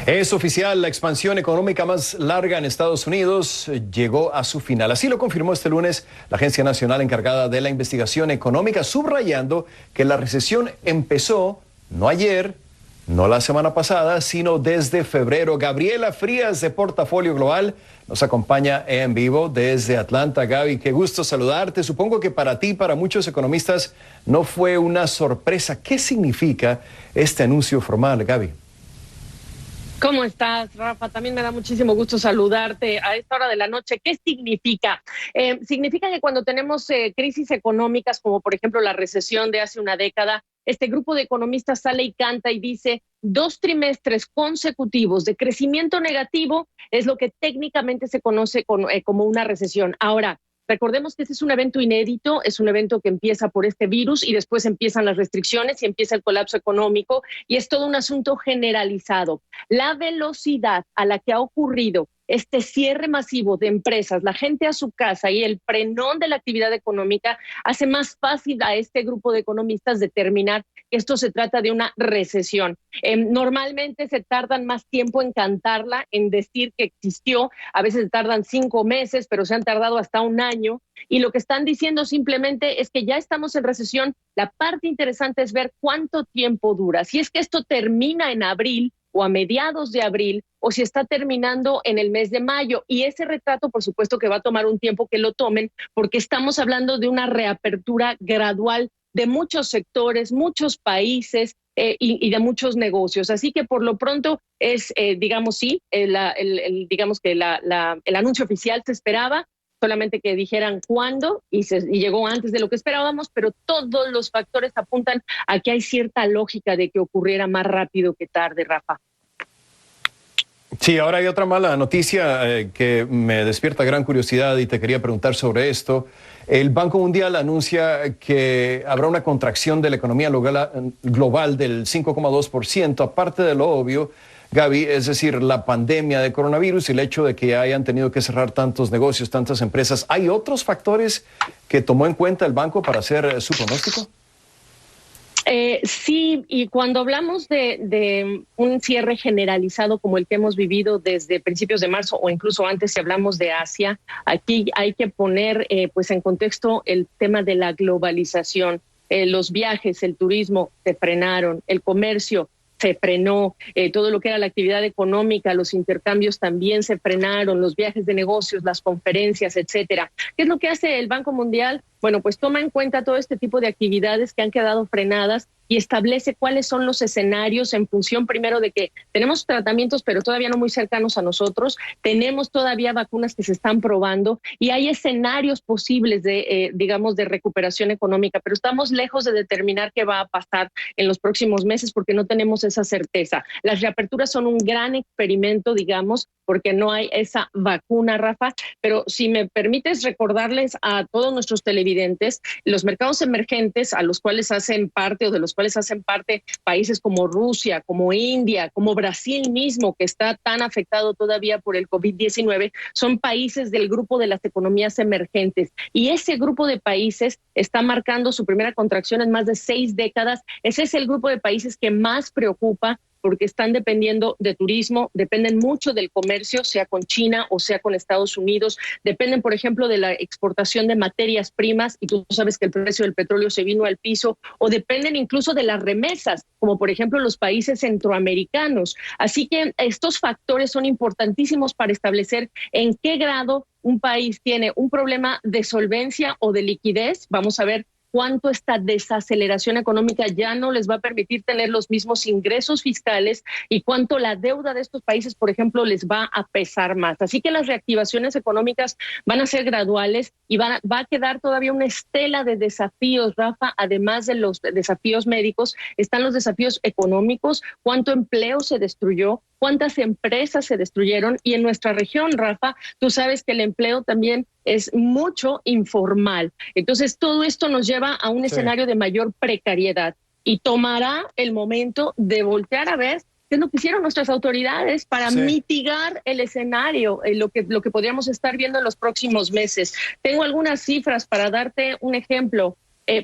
Es oficial, la expansión económica más larga en Estados Unidos llegó a su final. Así lo confirmó este lunes la Agencia Nacional encargada de la investigación económica, subrayando que la recesión empezó no ayer, no la semana pasada, sino desde febrero. Gabriela Frías, de Portafolio Global, nos acompaña en vivo desde Atlanta. Gaby, qué gusto saludarte. Supongo que para ti, para muchos economistas, no fue una sorpresa. ¿Qué significa este anuncio formal, Gaby? ¿Cómo estás, Rafa? También me da muchísimo gusto saludarte a esta hora de la noche. ¿Qué significa? Significa que cuando tenemos crisis económicas, como por ejemplo la recesión de hace una década, este grupo de economistas sale y canta y dice 2 trimestres consecutivos de crecimiento negativo es lo que técnicamente se conoce como una recesión. Ahora, recordemos que este es un evento inédito, es un evento que empieza por este virus y después empiezan las restricciones y empieza el colapso económico y es todo un asunto generalizado. La velocidad a la que ha ocurrido este cierre masivo de empresas, la gente a su casa y el frenón de la actividad económica hace más fácil a este grupo de economistas determinar que esto se trata de una recesión. Normalmente se tardan más tiempo en cantarla, en decir que existió, a veces se tardan 5 meses, pero se han tardado hasta 1 año. Y lo que están diciendo simplemente es que ya estamos en recesión. La parte interesante es ver cuánto tiempo dura. Si es que esto termina en abril o a mediados de abril, o si está terminando en el mes de mayo. Y ese retrato, por supuesto, que va a tomar un tiempo que lo tomen, porque estamos hablando de una reapertura gradual de muchos sectores, muchos países y de muchos negocios. Así que por lo pronto es, digamos, sí, digamos que el anuncio oficial se esperaba, solamente que dijeran cuándo y llegó antes de lo que esperábamos, pero todos los factores apuntan a que hay cierta lógica de que ocurriera más rápido que tarde, Rafa. Sí, ahora hay otra mala noticia que me despierta gran curiosidad y te quería preguntar sobre esto. El Banco Mundial anuncia que habrá una contracción de la economía global del 5,2%, aparte de lo obvio, Gaby, es decir, la pandemia de coronavirus y el hecho de que hayan tenido que cerrar tantos negocios, tantas empresas. ¿Hay otros factores que tomó en cuenta el banco para hacer su pronóstico? Sí, y cuando hablamos de un cierre generalizado como el que hemos vivido desde principios de marzo o incluso antes, si hablamos de Asia, aquí hay que poner pues en contexto el tema de la globalización. Los viajes, el turismo se frenaron, el comercio se frenó, todo lo que era la actividad económica, los intercambios también se frenaron, los viajes de negocios, las conferencias, etcétera. ¿Qué es lo que hace el Banco Mundial? Bueno, pues toma en cuenta todo este tipo de actividades que han quedado frenadas y establece cuáles son los escenarios en función primero de que tenemos tratamientos pero todavía no muy cercanos a nosotros, tenemos todavía vacunas que se están probando y hay escenarios posibles de, digamos, de recuperación económica, pero estamos lejos de determinar qué va a pasar en los próximos meses porque no tenemos esa certeza. Las reaperturas son un gran experimento, digamos, porque no hay esa vacuna, Rafa, pero si me permites recordarles a todos nuestros televidentes, los mercados emergentes a los cuales hacen parte o de los cuales hacen parte países como Rusia, como India, como Brasil mismo, que está tan afectado todavía por el COVID-19, son países del grupo de las economías emergentes. Y ese grupo de países está marcando su primera contracción en más de 6 décadas. Ese es el grupo de países que más preocupa porque están dependiendo de turismo, dependen mucho del comercio, sea con China o sea con Estados Unidos, dependen, por ejemplo, de la exportación de materias primas, y tú sabes que el precio del petróleo se vino al piso, o dependen incluso de las remesas, como por ejemplo los países centroamericanos. Así que estos factores son importantísimos para establecer en qué grado un país tiene un problema de solvencia o de liquidez. Vamos a ver cuánto esta desaceleración económica ya no les va a permitir tener los mismos ingresos fiscales y cuánto la deuda de estos países, por ejemplo, les va a pesar más. Así que las reactivaciones económicas van a ser graduales y va a quedar todavía una estela de desafíos, Rafa. Además de los desafíos médicos, están los desafíos económicos, cuánto empleo se destruyó, cuántas empresas se destruyeron. Y en nuestra región, Rafa, tú sabes que el empleo también es mucho informal. Entonces, todo esto nos lleva a un escenario de mayor precariedad y tomará el momento de voltear a ver qué es lo que hicieron nuestras autoridades para mitigar el escenario, lo que podríamos estar viendo en los próximos meses. Tengo algunas cifras para darte un ejemplo.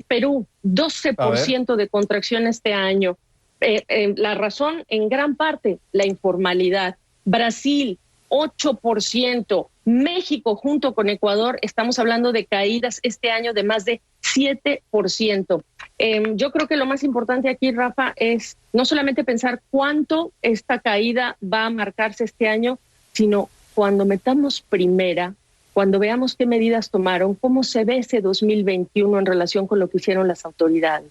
Perú, 12% de contracción este año. La razón, en gran parte, la informalidad. Brasil, 8%. México, junto con Ecuador, estamos hablando de caídas este año de más de 7%. Yo creo que lo más importante aquí, Rafa, es no solamente pensar cuánto esta caída va a marcarse este año, sino cuando metamos primera, cuando veamos qué medidas tomaron, cómo se ve ese 2021 en relación con lo que hicieron las autoridades.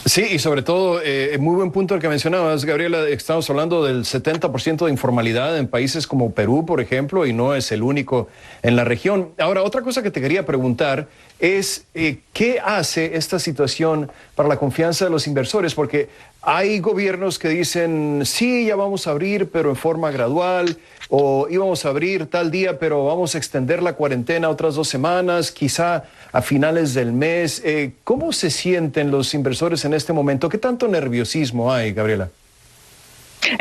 Sí, y sobre todo, muy buen punto el que mencionabas, Gabriela. Estamos hablando del 70% de informalidad en países como Perú, por ejemplo, y no es el único en la región. Ahora, otra cosa que te quería preguntar es ¿qué hace esta situación para la confianza de los inversores? Porque hay gobiernos que dicen, sí, ya vamos a abrir, pero en forma gradual, o íbamos a abrir tal día, pero vamos a extender la cuarentena otras 2 semanas, quizá a finales del mes. ¿Cómo se sienten los inversores en este momento? ¿Qué tanto nerviosismo hay, Gabriela?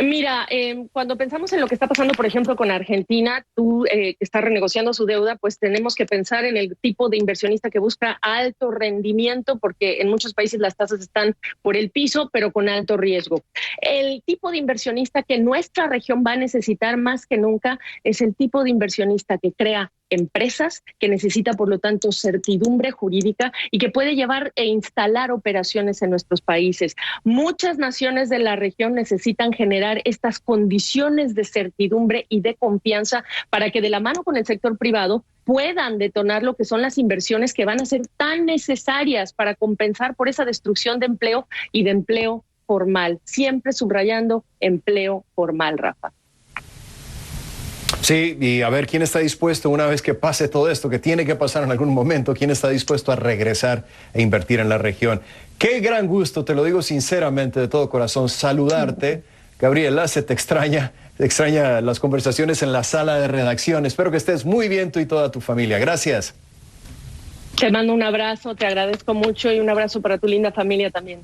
Mira, cuando pensamos en lo que está pasando, por ejemplo, con Argentina, tú que estás renegociando su deuda, pues tenemos que pensar en el tipo de inversionista que busca alto rendimiento, porque en muchos países las tasas están por el piso, pero con alto riesgo. El tipo de inversionista que nuestra región va a necesitar más que nunca es el tipo de inversionista que crea empresas, que necesita, por lo tanto, certidumbre jurídica y que puede llevar e instalar operaciones en nuestros países. Muchas naciones de la región necesitan generar estas condiciones de certidumbre y de confianza para que de la mano con el sector privado puedan detonar lo que son las inversiones que van a ser tan necesarias para compensar por esa destrucción de empleo y de empleo formal, siempre subrayando empleo formal, Rafa. Sí, y a ver quién está dispuesto, una vez que pase todo esto, que tiene que pasar en algún momento, quién está dispuesto a regresar e invertir en la región. Qué gran gusto, te lo digo sinceramente, de todo corazón, saludarte. Gabriela, se te extraña las conversaciones en la sala de redacción. Espero que estés muy bien tú y toda tu familia. Gracias. Te mando un abrazo, te agradezco mucho y un abrazo para tu linda familia también.